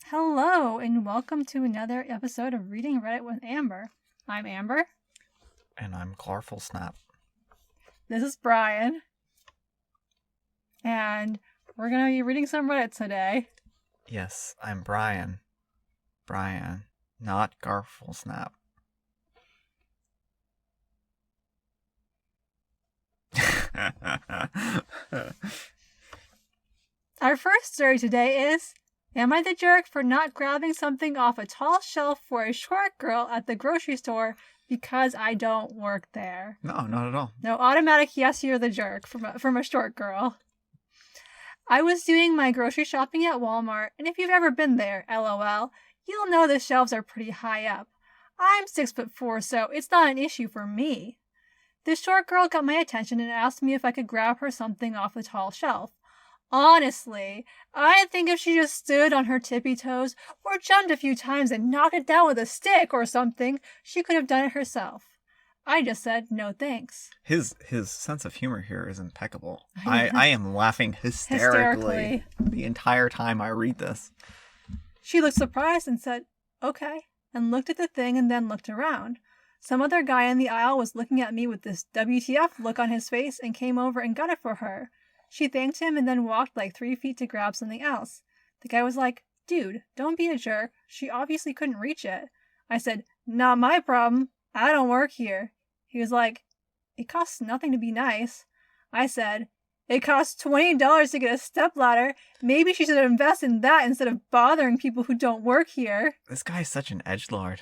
Hello, and welcome to another episode of Reading Reddit with Amber. I'm Amber. And I'm Clarful Snap. This is Brian. And we're going to be reading some Reddit today. Yes, I'm Brian. Brian, not Garful Snap. Our first story today is, am I the jerk for not grabbing something off a tall shelf for a short girl at the grocery store because I don't work there? No, not at all. No, automatic yes, you're the jerk from a short girl. I was doing my grocery shopping at Walmart, and if you've ever been there, LOL, you'll know the shelves are pretty high up. I'm 6'4", so it's not an issue for me. This short girl got my attention and asked me if I could grab her something off the tall shelf. Honestly, I think if she just stood on her tippy toes or jumped a few times and knocked it down with a stick or something, she could have done it herself. I just said, no thanks. His sense of humor here is impeccable. I am laughing hysterically the entire time I read this. She looked surprised and said, okay, and looked at the thing and then looked around. Some other guy in the aisle was looking at me with this WTF look on his face and came over and got it for her. She thanked him and then walked like 3 feet to grab something else. The guy was like, dude, don't be a jerk. She obviously couldn't reach it. I said, not my problem. I don't work here. He was like, it costs nothing to be nice. I said, it costs $20 to get a stepladder. Maybe she should invest in that instead of bothering people who don't work here. This guy's such an edgelord.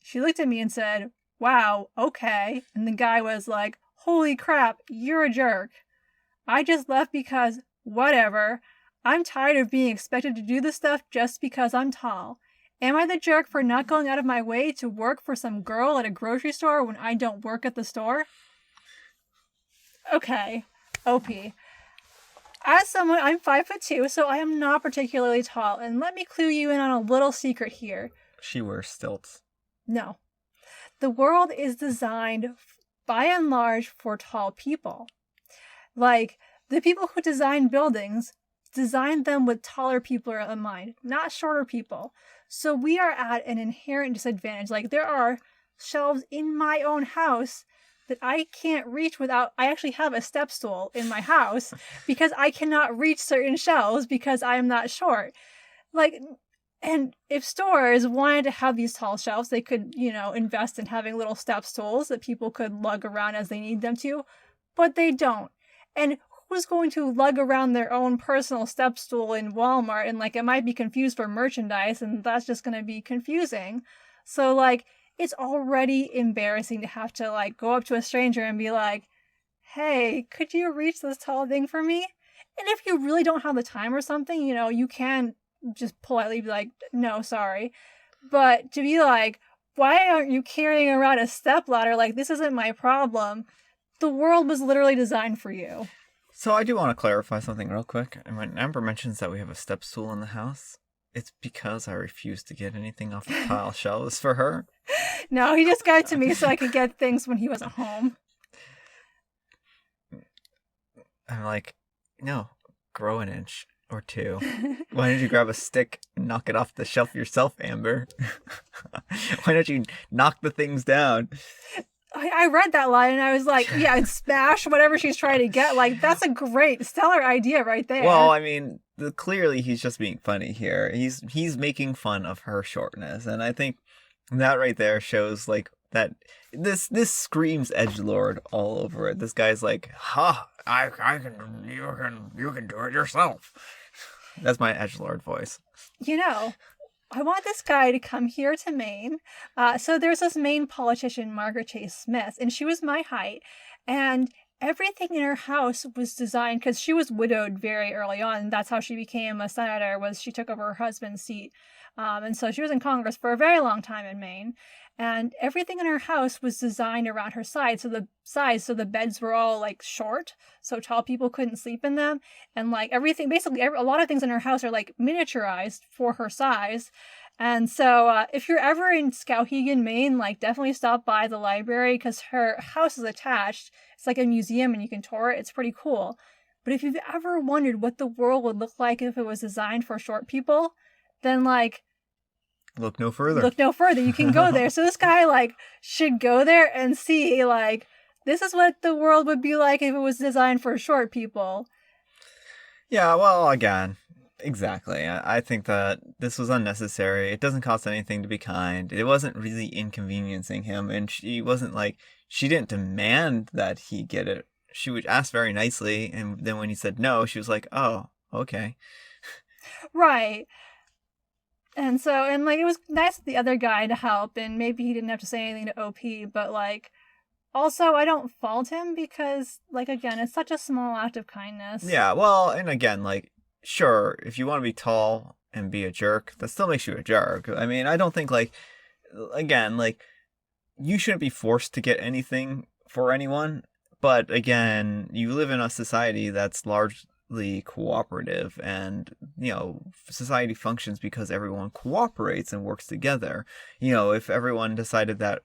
She looked at me and said, wow, okay. And the guy was like, holy crap, you're a jerk. I just left because, whatever. I'm tired of being expected to do this stuff just because I'm tall. Am I the jerk for not going out of my way to work for some girl at a grocery store when I don't work at the store? Okay, OP. As someone, I'm 5'2", so I am not particularly tall, and let me clue you in on a little secret here. She wears stilts. No. The world is designed, by and large, for tall people. Like, the people who design buildings designed them with taller people in mind, not shorter people. So we are at an inherent disadvantage. Like, there are shelves in my own house that I can't reach without... I actually have a step stool in my house because I cannot reach certain shelves because I am not short. Like, and if stores wanted to have these tall shelves, they could, invest in having little step stools that people could lug around as they need them to, but they don't. And who's going to lug around their own personal step stool in Walmart? And, it might be confused for merchandise, and that's just going to be confusing. So, it's already embarrassing to have to, go up to a stranger and be like, hey, could you reach this tall thing for me? And if you really don't have the time or something, you can just politely be like, no, sorry. But to be like, why aren't you carrying around a stepladder? This isn't my problem. The world was literally designed for you. So I do want to clarify something real quick. And when Amber mentions that we have a step stool in the house, it's because I refuse to get anything off the tile shelves for her. No, he just got it to me so I could get things when he wasn't home. I'm like, no, grow an inch or two. Why don't you grab a stick and knock it off the shelf yourself, Amber? Why don't you knock the things down? I read that line and I was like, yeah, and smash whatever she's trying to get. That's a great, stellar idea right there. Well, I mean, clearly he's just being funny here. He's making fun of her shortness. And I think that right there shows, that this screams edgelord all over it. This guy's like, I can, you can do it yourself. That's my edgelord voice. I want this guy to come here to Maine. So there's this Maine politician, Margaret Chase Smith, and she was my height. And everything in her house was designed, because she was widowed very early on. And that's how she became a senator, was she took over her husband's seat. And so she was in Congress for a very long time in Maine. And everything in her house was designed around her size. So the beds were all short, so tall people couldn't sleep in them. And everything, basically a lot of things in her house are miniaturized for her size. And so if you're ever in Skowhegan, Maine, definitely stop by the library because her house is attached. It's like a museum and you can tour it. It's pretty cool. But if you've ever wondered what the world would look like if it was designed for short people, then like look no further. Look no further. You can go there. So this guy like should go there and see like this is what the world would be like if it was designed for short people. Yeah, well, again, exactly. I think that this was unnecessary. It doesn't cost anything to be kind. It wasn't really inconveniencing him, and she didn't demand that he get it. She would ask very nicely, and then when he said no, she was like, oh, okay. Right. And like, it was nice of the other guy to help, and maybe he didn't have to say anything to OP, but like, also, I don't fault him because, like, again, it's such a small act of kindness. Yeah, well, and again, like, sure, if you want to be tall and be a jerk, that still makes you a jerk. I mean, I don't think, like, again, like, you shouldn't be forced to get anything for anyone. But again, you live in a society that's largely cooperative, and, you know, society functions because everyone cooperates and works together. You know, if everyone decided that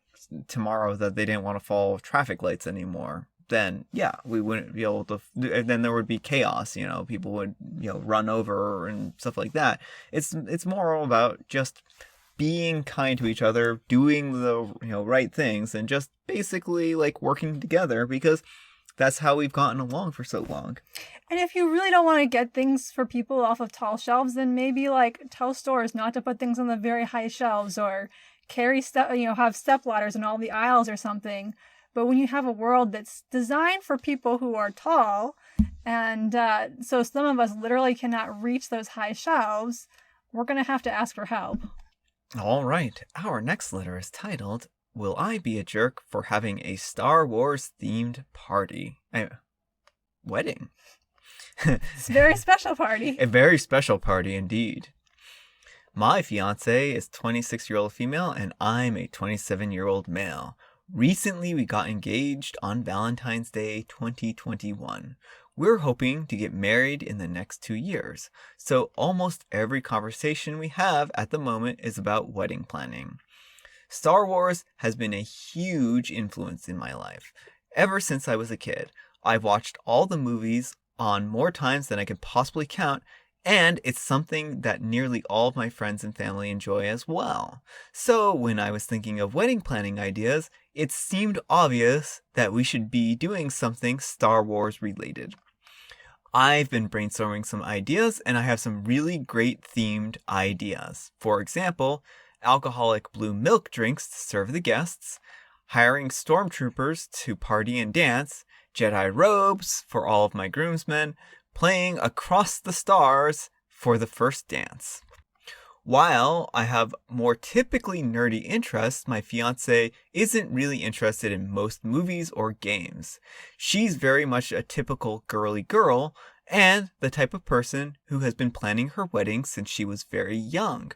tomorrow that they didn't want to follow traffic lights anymore, then yeah, we wouldn't be able to, then there would be chaos, you know, people would, you know, run over and stuff like that. It's more about just being kind to each other, doing the, you know, right things, and just basically like working together, because that's how we've gotten along for so long. And if you really don't want to get things for people off of tall shelves, then maybe like tell stores not to put things on the very high shelves, or have step ladders in all the aisles or something. But when you have a world that's designed for people who are tall, and so some of us literally cannot reach those high shelves, we're going to have to ask for help. All right. Our next letter is titled, Will I Be a Jerk for Having a Star Wars themed party? Wedding. It's a very special party. A very special party indeed. My fiance is 26-year-old female and I'm a 27-year-old male. Recently, we got engaged on Valentine's Day 2021. We're hoping to get married in the next 2 years, so almost every conversation we have at the moment is about wedding planning. Star Wars has been a huge influence in my life. Ever since I was a kid, I've watched all the movies on more times than I can possibly count, and it's something that nearly all of my friends and family enjoy as well. So when I was thinking of wedding planning ideas, it seemed obvious that we should be doing something Star Wars related. I've been brainstorming some ideas, and I have some really great themed ideas. For example, alcoholic blue milk drinks to serve the guests, hiring stormtroopers to party and dance, Jedi robes for all of my groomsmen, playing Across the Stars for the first dance. While I have more typically nerdy interests, my fiance isn't really interested in most movies or games. She's very much a typical girly girl and the type of person who has been planning her wedding since she was very young.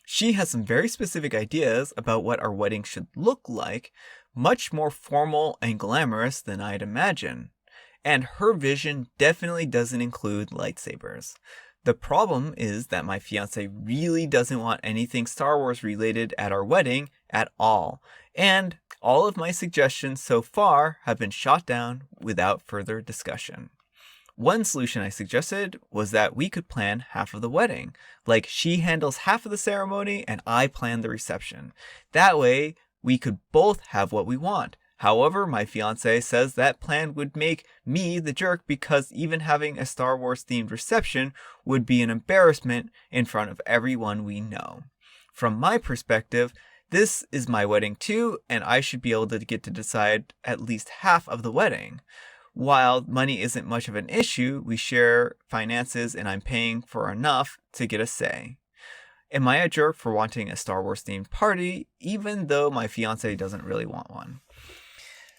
She has some very specific ideas about what our wedding should look like, much more formal and glamorous than I'd imagine. And her vision definitely doesn't include lightsabers. The problem is that my fiance really doesn't want anything Star Wars related at our wedding at all. And all of my suggestions so far have been shot down without further discussion. One solution I suggested was that we could plan half of the wedding. Like, she handles half of the ceremony and I plan the reception. That way, we could both have what we want. However, my fiance says that plan would make me the jerk because even having a Star Wars themed reception would be an embarrassment in front of everyone we know. From my perspective, this is my wedding too, and I should be able to get to decide at least half of the wedding. While money isn't much of an issue, we share finances and I'm paying for enough to get a say. Am I a jerk for wanting a Star Wars themed party, even though my fiance doesn't really want one?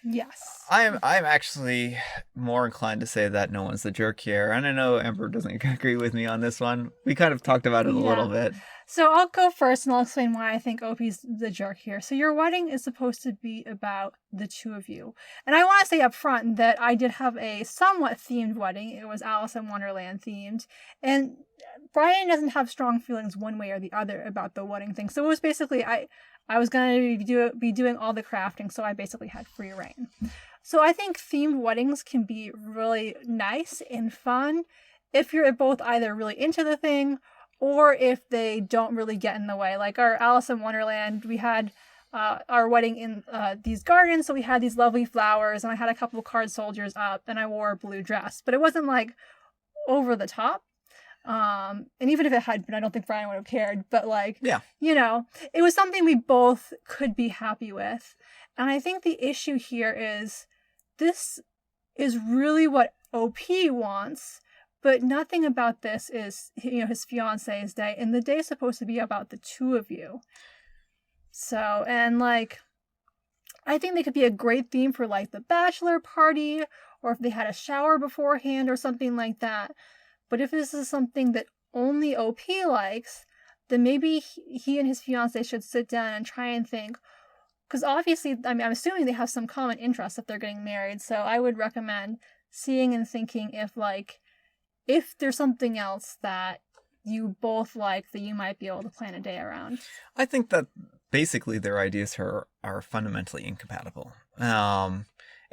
Yes. I'm actually more inclined to say that no one's the jerk here. And I know Amber doesn't agree with me on this one. We kind of talked about it a little bit. So I'll go first and I'll explain why I think Opie's the jerk here. So your wedding is supposed to be about the two of you. And I want to say up front that I did have a somewhat themed wedding. It was Alice in Wonderland themed. And Brian doesn't have strong feelings one way or the other about the wedding thing. So it was basically, I was going to be doing all the crafting, so I basically had free reign. So I think themed weddings can be really nice and fun if you're both either really into the thing or if they don't really get in the way. Like our Alice in Wonderland, we had our wedding in these gardens, so we had these lovely flowers, and I had a couple of card soldiers up, and I wore a blue dress, but it wasn't like over the top. And even if it had been, I don't think Brian would have cared, but like, Yeah. you know, it was something we both could be happy with. And I think the issue here is this is really what OP wants, but nothing about this is, you know, his fiance's day, and the day is supposed to be about the two of you. So, and like, I think they could be a great theme for like the bachelor party, or if they had a shower beforehand or something like that. But if this is something that only OP likes, then maybe he and his fiance should sit down and try and think, because obviously, I mean, I'm assuming they have some common interests if they're getting married. So I would recommend seeing and thinking if there's something else that you both like that you might be able to plan a day around. I think that basically their ideas are fundamentally incompatible.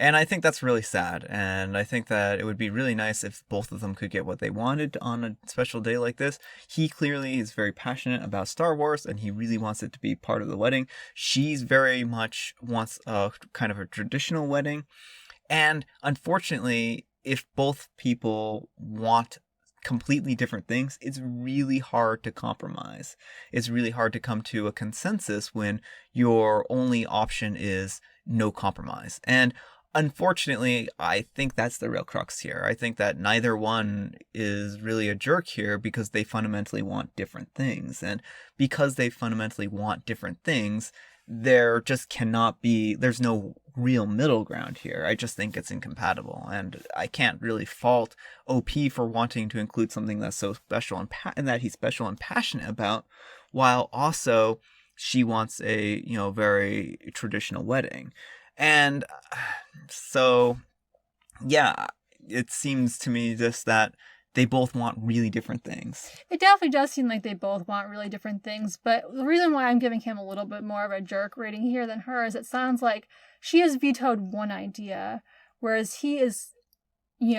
And I think that's really sad. And I think that it would be really nice if both of them could get what they wanted on a special day like this. He clearly is very passionate about Star Wars, and he really wants it to be part of the wedding. She's very much wants a kind of a traditional wedding. And unfortunately, if both people want completely different things, it's really hard to compromise. It's really hard to come to a consensus when your only option is no compromise. And unfortunately, I think that's the real crux here. I think that neither one is really a jerk here because they fundamentally want different things. And because they fundamentally want different things, there just cannot be, there's no real middle ground here. I just think it's incompatible. And I can't really fault OP for wanting to include something that's so special and that he's special and passionate about, while also she wants a, you know, very traditional wedding. And so, yeah, it seems to me just that they both want really different things. It definitely does seem like they both want really different things, but the reason why I'm giving him a little bit more of a jerk rating here than her is it sounds like she has vetoed one idea, whereas he is, you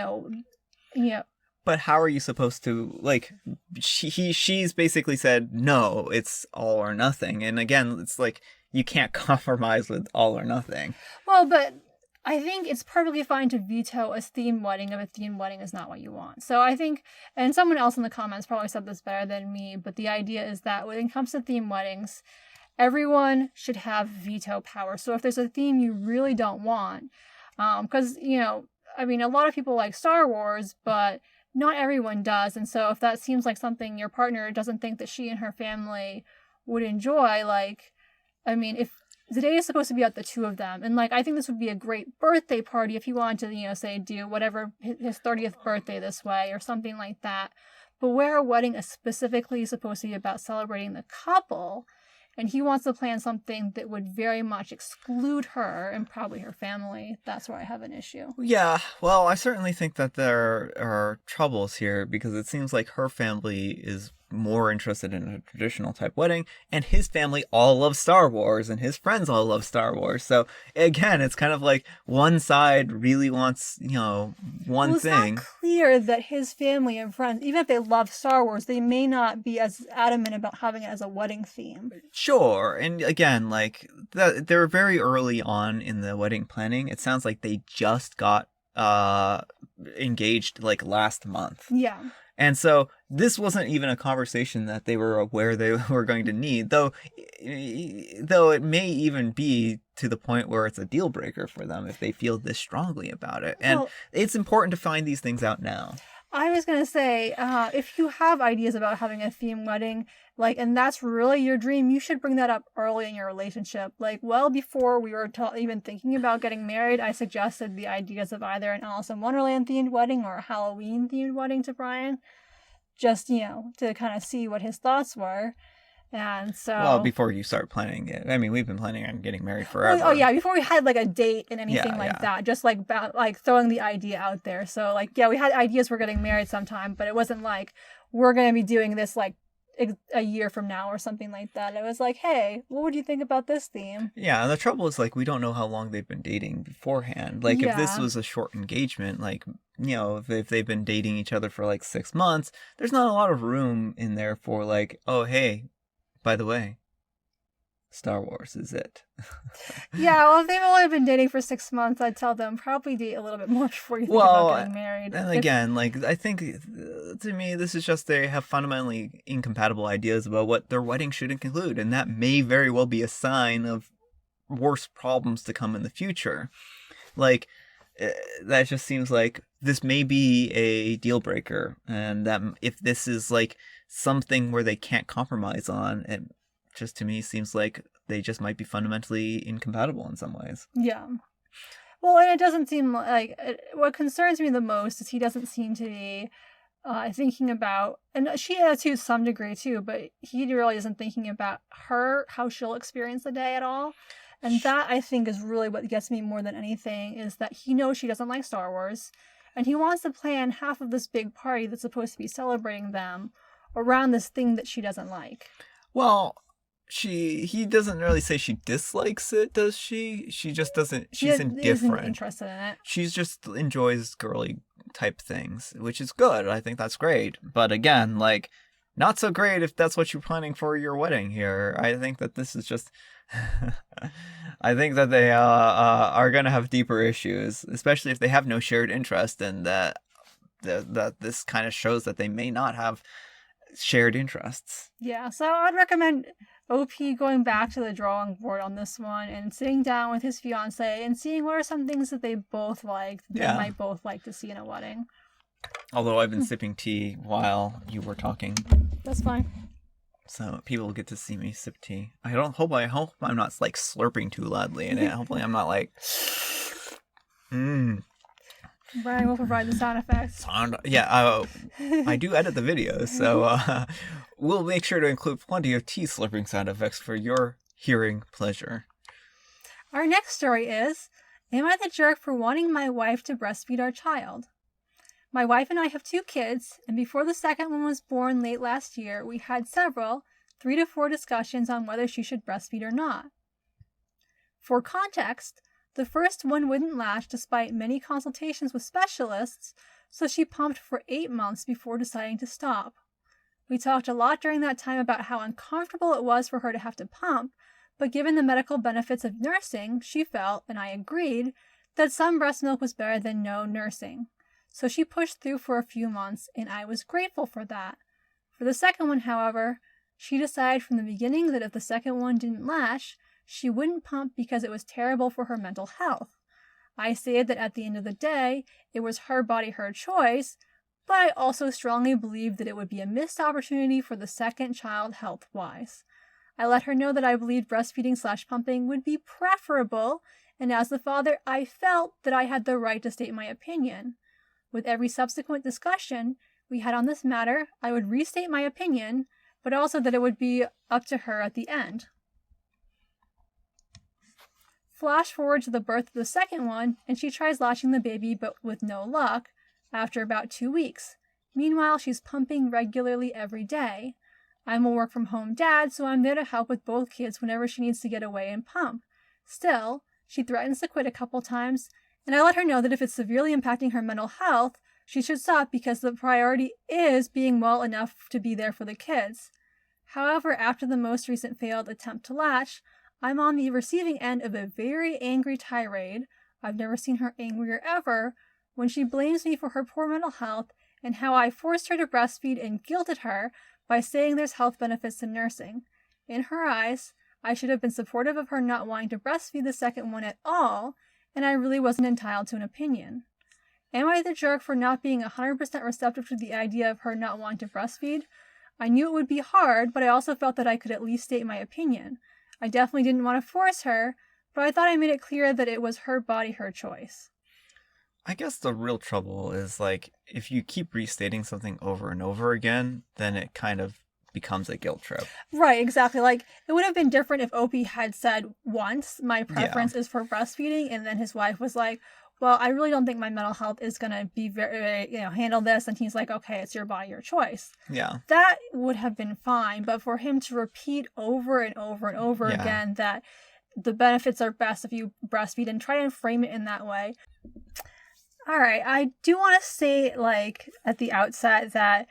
know. But how are you supposed to, like, she's basically said, no, it's all or nothing. And again, it's like, you can't compromise with all or nothing. Well, but I think it's perfectly fine to veto a themed wedding if a themed wedding is not what you want. So I think, and someone else in the comments probably said this better than me, but the idea is that when it comes to themed weddings, everyone should have veto power. So if there's a theme you really don't want, because, you know, I mean, a lot of people like Star Wars, but not everyone does. And so if that seems like something your partner doesn't think that she and her family would enjoy, like, I mean, if the day is supposed to be about the two of them, and like, I think this would be a great birthday party if you wanted to, you know, say do whatever his 30th birthday this way or something like that. But where a wedding is specifically supposed to be about celebrating the couple, and he wants to plan something that would very much exclude her and probably her family, that's where I have an issue. Yeah, well, I certainly think that there are troubles here because it seems like her family is more interested in a traditional type wedding, and his family all love Star Wars, and his friends all love Star Wars. So again, it's kind of like one side really wants, you know, one thing. It's not clear that his family and friends, even if they love Star Wars, they may not be as adamant about having it as a wedding theme. Sure, and again, like they're very early on in the wedding planning. It sounds like they just got engaged like last month. Yeah. And so this wasn't even a conversation that they were aware they were going to need, though it may even be to the point where it's a deal breaker for them if they feel this strongly about it. And it's important to find these things out now. I was going to say, if you have ideas about having a theme wedding, like, and that's really your dream, you should bring that up early in your relationship. Like, well before we were even thinking about getting married, I suggested the ideas of either an Alice in Wonderland themed wedding or a Halloween themed wedding to Brian. Just, you know, to kind of see what his thoughts were. And so... Well, before you start planning it. I mean, we've been planning on getting married forever. Oh, yeah, before we had, like, a date and anything that. Just, like, throwing the idea out there. So, like, yeah, we had ideas we're getting married sometime, but it wasn't like, we're going to be doing this, like, a year from now or something like that. It was like, hey, what would you think about this theme? Yeah, and the trouble is, like, we don't know how long they've been dating beforehand. Like, if this Yeah. was a short engagement, like, you know, if they've been dating each other for, like, 6 months, there's not a lot of room in there for, like, oh, hey, by the way, Star Wars is it. Yeah, well, if they've only been dating for 6 months, I'd tell them probably date a little bit more before you think about getting married. And again, like, I think, to me, this is just they have fundamentally incompatible ideas about what their wedding should include, and that may very well be a sign of worse problems to come in the future. Like, that just seems like this may be a deal breaker, and that if this is, like, something where they can't compromise on, it just, to me, seems like they just might be fundamentally incompatible in some ways. Yeah. Well, and it doesn't seem like... what concerns me the most is he doesn't seem to be thinking about... And she has to some degree, too, but he really isn't thinking about her, how she'll experience the day at all. And that, I think, is really what gets me more than anything, is that he knows she doesn't like Star Wars, and he wants to plan half of this big party that's supposed to be celebrating them around this thing that she doesn't like. Well... he doesn't really say she dislikes it, does she? She just doesn't, she's indifferent. Isn't interested in it. She just enjoys girly type things, which is good. I think that's great. But again, like, not so great if that's what you're planning for your wedding here. I think that this is just... I think that they are going to have deeper issues, especially if they have no shared interest, and that this kind of shows that they may not have shared interests. Yeah, so I'd recommend OP going back to the drawing board on this one and sitting down with his fiance and seeing what are some things that they both like, that they might both like to see in a wedding. Although I've been sipping tea while you were talking. That's fine. So people get to see me sip tea. I hope I'm not, like, slurping too loudly in it. Hopefully I'm not like... Brian will provide the sound effects. I do edit the videos, so we'll make sure to include plenty of tea slurping sound effects for your hearing pleasure. Our next story is, am I the jerk for wanting my wife to breastfeed our child? My wife and I have 2 kids, and before the second one was born late last year, we had several, 3 to 4 discussions on whether she should breastfeed or not. For context, the first one wouldn't latch despite many consultations with specialists, so she pumped for 8 months before deciding to stop. We talked a lot during that time about how uncomfortable it was for her to have to pump, but given the medical benefits of nursing, she felt, and I agreed, that some breast milk was better than no nursing. So she pushed through for a few months, and I was grateful for that. For the second one, however, she decided from the beginning that if the second one didn't latch, she wouldn't pump because it was terrible for her mental health. I said that at the end of the day, it was her body, her choice, but I also strongly believed that it would be a missed opportunity for the second child health-wise. I let her know that I believed breastfeeding/pumping would be preferable, and as the father, I felt that I had the right to state my opinion. With every subsequent discussion we had on this matter, I would restate my opinion, but also that it would be up to her at the end. Flash forward to the birth of the second one, and she tries latching the baby, but with no luck, after about 2 weeks. Meanwhile, she's pumping regularly every day. I'm a work-from-home dad, so I'm there to help with both kids whenever she needs to get away and pump. Still, she threatens to quit a couple times, and I let her know that if it's severely impacting her mental health, she should stop because the priority is being well enough to be there for the kids. However, after the most recent failed attempt to latch, I'm on the receiving end of a very angry tirade, I've never seen her angrier ever, when she blames me for her poor mental health and how I forced her to breastfeed and guilted her by saying there's health benefits to nursing. In her eyes, I should have been supportive of her not wanting to breastfeed the second one at all, and I really wasn't entitled to an opinion. Am I the jerk for not being 100% receptive to the idea of her not wanting to breastfeed? I knew it would be hard, but I also felt that I could at least state my opinion. I definitely didn't want to force her, but I thought I made it clear that it was her body, her choice. I guess the real trouble is, like, if you keep restating something over and over again, then it kind of becomes a guilt trip. Right, exactly. Like, it would have been different if Opie had said once, my preference is for breastfeeding, and then his wife was like, well, I really don't think my mental health is going to be very, handle this. And he's like, okay, it's your body, your choice. Yeah. That would have been fine. But for him to repeat over and over and over again that the benefits are best if you breastfeed and try and frame it in that way. All right. I do want to say, like, at the outset that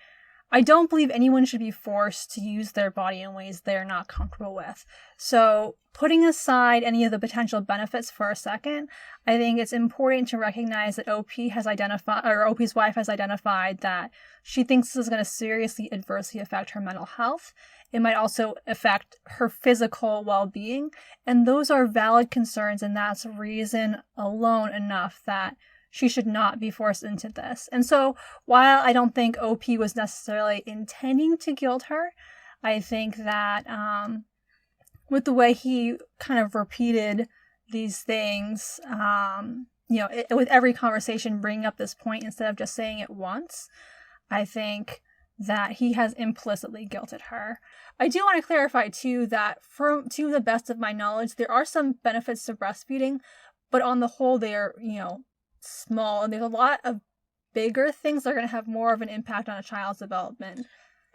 I don't believe anyone should be forced to use their body in ways they're not comfortable with. So putting aside any of the potential benefits for a second, I think it's important to recognize that OP's wife has identified that she thinks this is going to seriously adversely affect her mental health. It might also affect her physical well-being. And those are valid concerns, and that's reason alone enough that she should not be forced into this. And so while I don't think OP was necessarily intending to guilt her, I think that with the way he kind of repeated these things, with every conversation bringing up this point instead of just saying it once, I think that he has implicitly guilted her. I do want to clarify, too, that to the best of my knowledge, there are some benefits to breastfeeding, but on the whole, they are, small, and there's a lot of bigger things that are going to have more of an impact on a child's development.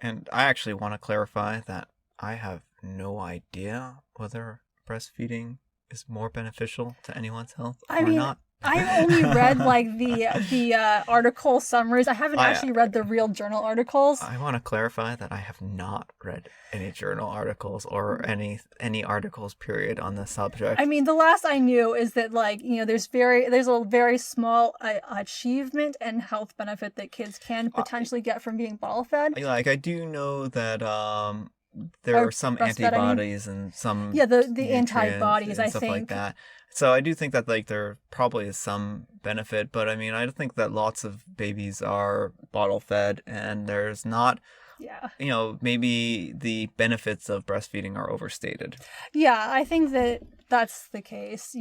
And I actually want to clarify that I have no idea whether breastfeeding is more beneficial to anyone's health or not. I only read the article summaries. I haven't actually read the real journal articles. I want to clarify that I have not read any journal articles or any articles period on this subject. I mean, the last I knew is that there's a very small achievement and health benefit that kids can potentially get from being bottle fed. Like, I do know that there are some antibodies and some the antibodies, and stuff like that. So I do think that there probably is some benefit, but I mean, I think that lots of babies are bottle fed, and there's not, maybe the benefits of breastfeeding are overstated. Yeah, I think that's the case.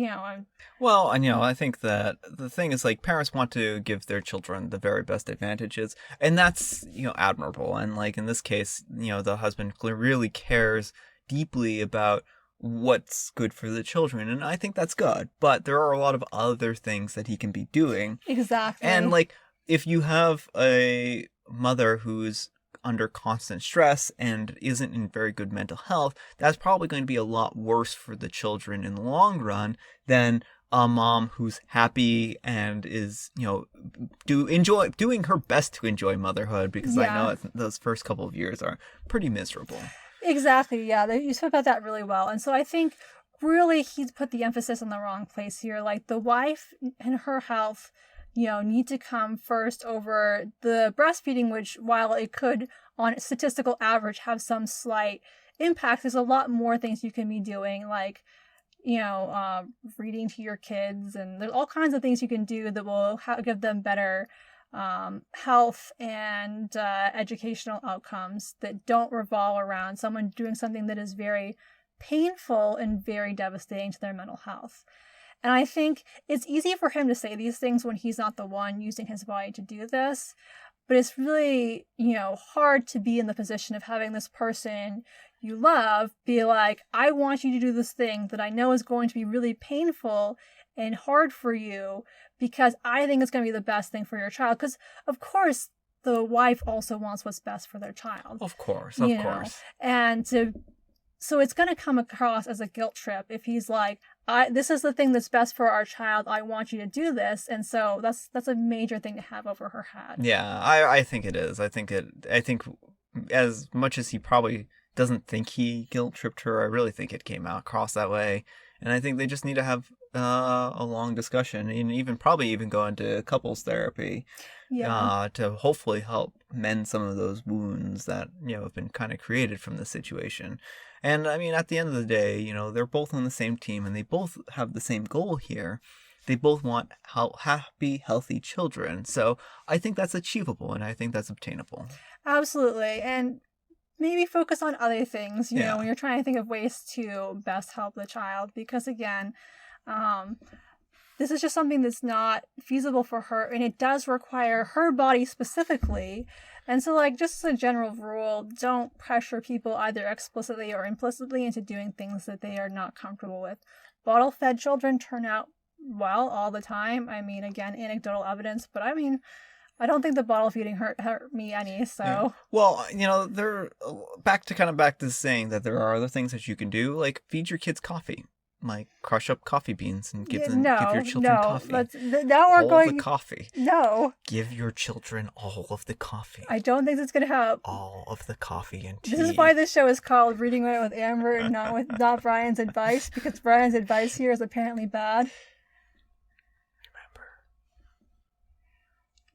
Well, and I think that the thing is, parents want to give their children the very best advantages, and that's admirable. And in this case, the husband really cares deeply about what's good for the children, and I think that's good. But there are a lot of other things that he can be doing. Exactly. And if you have a mother who's under constant stress and isn't in very good mental health, that's probably going to be a lot worse for the children in the long run than a mom who's happy and is, doing her best to enjoy motherhood, because I know those first couple of years are pretty miserable. Exactly, yeah. You spoke about that really well. And so I think really he's put the emphasis on the wrong place here. The wife and her health, need to come first over the breastfeeding, which while it could on statistical average have some slight impact, there's a lot more things you can be doing, reading to your kids, and there's all kinds of things you can do that will give them better health and educational outcomes that don't revolve around someone doing something that is very painful and very devastating to their mental health. And I think it's easy for him to say these things when he's not the one using his body to do this, but it's really, hard to be in the position of having this person you love be like, I want you to do this thing that I know is going to be really painful and hard for you, because I think it's going to be the best thing for your child. Because, of course, the wife also wants what's best for their child. Of course. And so it's going to come across as a guilt trip if he's like, this is the thing that's best for our child. I want you to do this. And so that's a major thing to have over her head. Yeah, I think it is. I think as much as he probably doesn't think he guilt tripped her, I really think it came out across that way. And I think they just need to have a long discussion, and probably even go into couples therapy to hopefully help mend some of those wounds that have been kind of created from the situation. And I mean, at the end of the day, they're both on the same team, and they both have the same goal here. They both want happy, healthy children. So I think that's achievable, and I think that's obtainable. Absolutely. And maybe focus on other things, when you're trying to think of ways to best help the child. Because again, this is just something that's not feasible for her, and it does require her body specifically. And so, just as a general rule, don't pressure people either explicitly or implicitly into doing things that they are not comfortable with. Bottle-fed children turn out well all the time. I mean, again, anecdotal evidence, but I mean, I don't think the bottle feeding hurt me any, so. Yeah. Well, they're back to saying that there are other things that you can do, like feed your kids coffee. Like crush up coffee beans and give your children coffee. Now we're going all the coffee. No. Give your children all of the coffee. I don't think that's going to help. All of the coffee and tea. This is why this show is called Reading It with Amber and not Brian's advice, because Brian's advice here is apparently bad. Remember.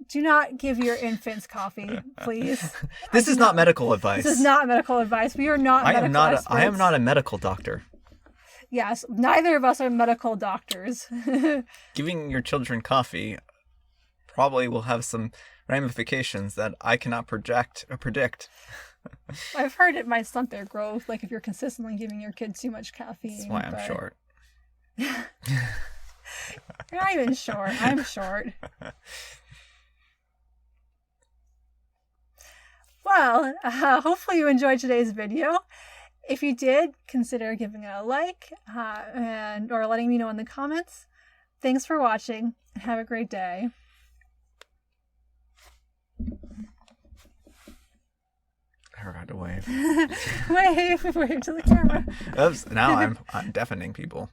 Do not give your infants coffee, please. This is not medical advice. This is not medical advice. We are not medical experts. I am not a medical doctor. Yes, neither of us are medical doctors. Giving your children coffee probably will have some ramifications that I cannot project or predict. I've heard it might stunt their growth, like if you're consistently giving your kids too much caffeine. That's why I'm short. You're not even short. I'm short. Well, hopefully you enjoyed today's video. If you did, consider giving it a like or letting me know in the comments. Thanks for watching, and have a great day. I forgot to wave. Wave to the camera. Oops, now I'm deafening people.